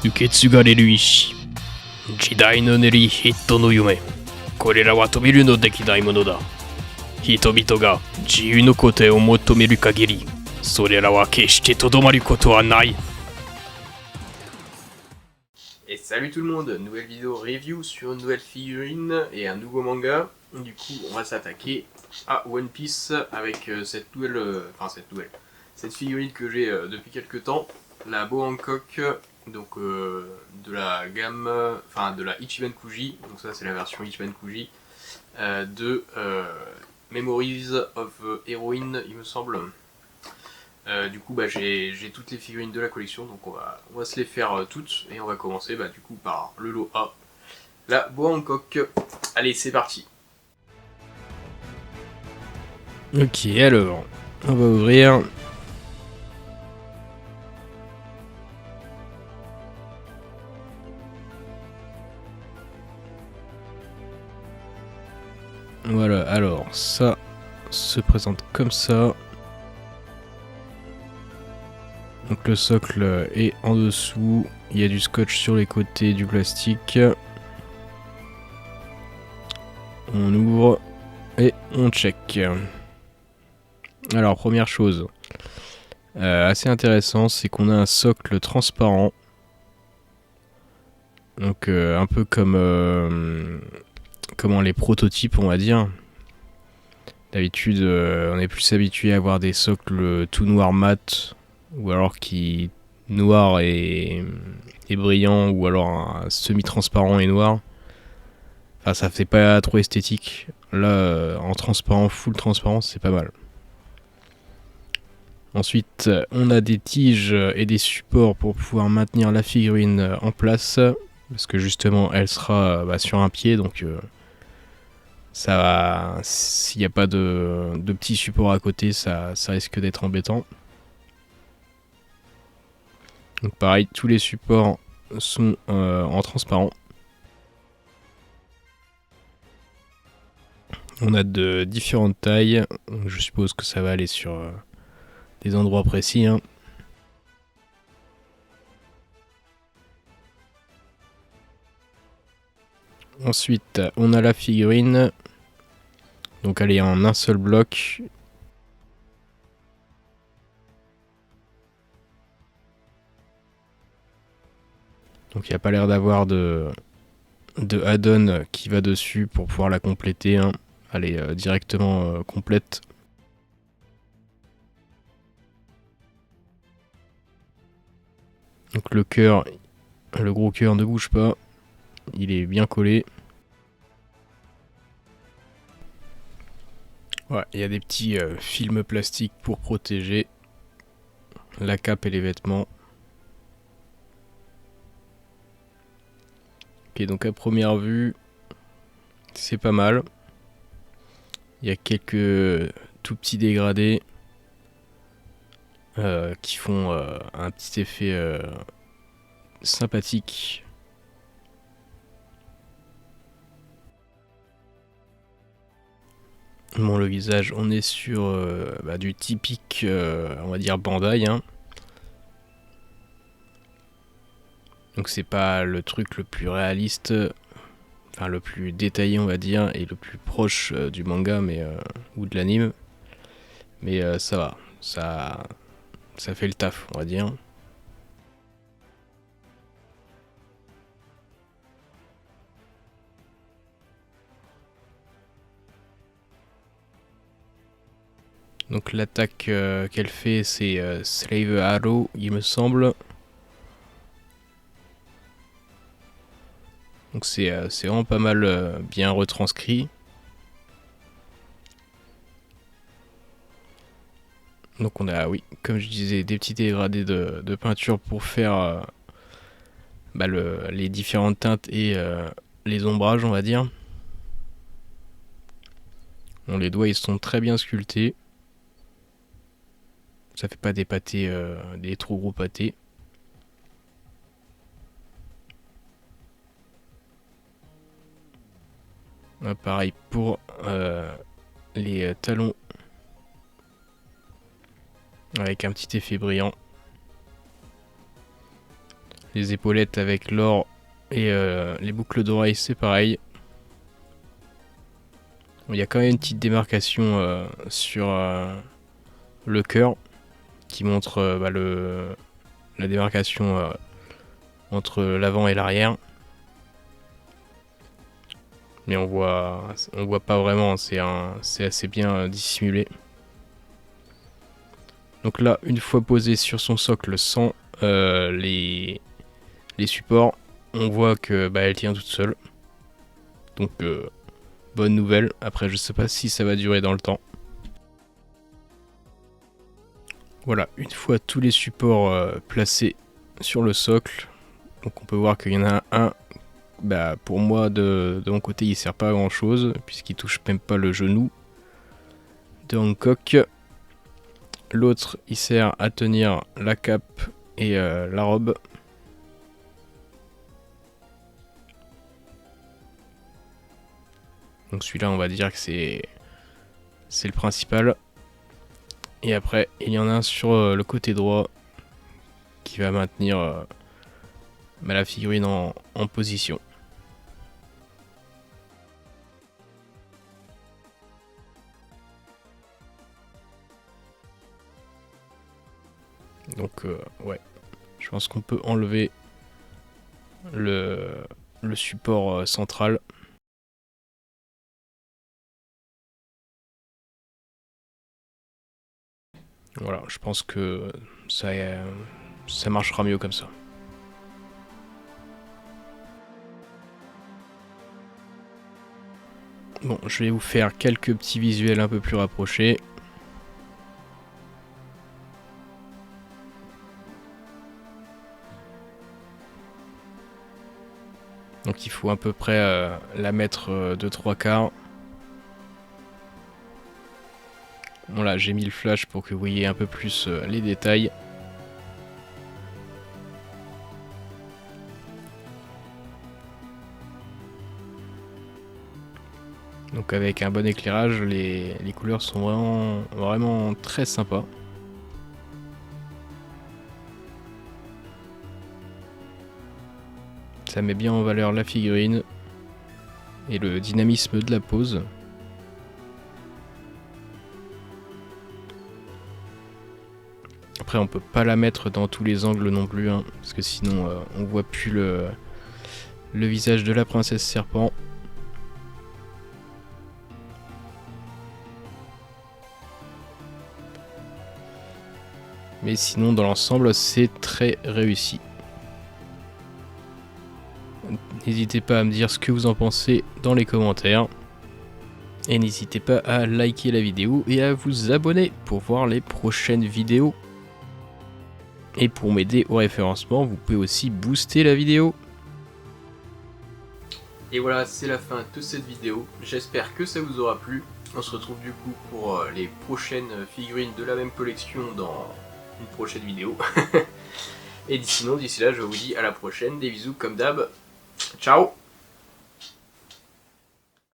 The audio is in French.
受け継がれる意志、時代の練りヒットの夢。これらは止めるのできないものだ。人々が自由の答えを求める限り、それらは決してとどまることはない。Et salut tout le monde, nouvelle vidéo review sur une nouvelle figurine et un nouveau manga. Du coup, on va s'attaquer à One Piece avec cette figurine que j'ai depuis quelques temps, la Boa Hancock, donc de la gamme, de la Ichiban Kuji, donc ça c'est la version Ichiban Kuji, de Memories of Heroine, il me semble. Du coup j'ai toutes les figurines de la collection, donc on va se les faire toutes et on va commencer du coup par le lot A, la Boa Hancock. Allez, c'est parti. Ok, alors on va ouvrir. Voilà, alors ça se présente comme ça. Donc le socle est en dessous, il y a du scotch sur les côtés, du plastique. On ouvre et on check. Alors première chose, assez intéressant, c'est qu'on a un socle transparent. Donc un peu comme comment les prototypes, on va dire. D'habitude on est plus habitué à avoir des socles tout noir mat, ou alors qui noir et brillant, ou alors un semi-transparent et noir. Enfin, ça fait pas trop esthétique. Là, en transparent, full transparent, c'est pas mal. Ensuite, on a des tiges et des supports pour pouvoir maintenir la figurine en place, parce que justement, elle sera sur un pied, donc ça va. S'il n'y a pas de petits supports à côté, ça risque d'être embêtant. Donc pareil, tous les supports sont en transparent. On a de différentes tailles, donc je suppose que ça va aller sur des endroits précis. Hein. Ensuite, on a la figurine. Donc elle est en un seul bloc. Donc il n'y a pas l'air d'avoir de add-on qui va dessus pour pouvoir la compléter. Hein. Elle est directement complète. Donc le cœur, le gros cœur ne bouge pas. Il est bien collé. Ouais, il y a des petits films plastiques pour protéger la cape et les vêtements. Ok, donc à première vue, c'est pas mal. Il y a quelques tout petits dégradés qui font un petit effet sympathique. Bon, le visage, on est sur du typique, on va dire, Bandai. Hein. Donc c'est pas le truc le plus réaliste, enfin le plus détaillé, on va dire, et le plus proche du manga, ou de l'anime. Mais ça va, ça fait le taf, on va dire. Donc l'attaque qu'elle fait, c'est Slave Arrow, il me semble. Donc c'est vraiment pas mal bien retranscrit. Donc on a, oui, comme je disais, des petits dégradés de peinture pour faire les différentes teintes et les ombrages, on va dire. Bon, les doigts, ils sont très bien sculptés. Ça fait pas des pâtés, des trop gros pâtés. Pareil pour les talons, avec un petit effet brillant. Les épaulettes avec l'or et les boucles d'oreilles, c'est pareil. Il y a quand même une petite démarcation sur le cœur qui montre la démarcation entre l'avant et l'arrière. Mais on voit pas vraiment, c'est assez bien dissimulé. Donc là, une fois posé sur son socle sans les supports, on voit que elle tient toute seule. Donc bonne nouvelle. Après, je sais pas si ça va durer dans le temps. Voilà, une fois tous les supports placés sur le socle, donc on peut voir qu'il y en a un. Pour moi, de mon côté, il sert pas à grand chose, puisqu'il touche même pas le genou de Hancock. L'autre, il sert à tenir la cape et la robe. Donc celui-là, on va dire que c'est le principal. Et après, il y en a un sur le côté droit qui va maintenir la figurine en position. Donc ouais, je pense qu'on peut enlever le support central. Voilà, je pense que ça marchera mieux comme ça. Bon, je vais vous faire quelques petits visuels un peu plus rapprochés. Donc il faut à peu près la mettre de 3/4. Voilà, j'ai mis le flash pour que vous voyez un peu plus les détails. Donc avec un bon éclairage, les couleurs sont vraiment très sympas. Ça met bien en valeur la figurine et le dynamisme de la pose. Après, on peut pas la mettre dans tous les angles non plus, hein, parce que sinon on voit plus le visage de la princesse serpent. Mais sinon, dans l'ensemble, c'est très réussi. N'hésitez pas à me dire ce que vous en pensez dans les commentaires. Et n'hésitez pas à liker la vidéo et à vous abonner pour voir les prochaines vidéos. Et pour m'aider au référencement, vous pouvez aussi booster la vidéo. Et voilà, c'est la fin de cette vidéo. J'espère que ça vous aura plu. On se retrouve du coup pour les prochaines figurines de la même collection dans une prochaine vidéo. Et sinon, d'ici là, je vous dis à la prochaine. Des bisous comme d'hab. Ciao!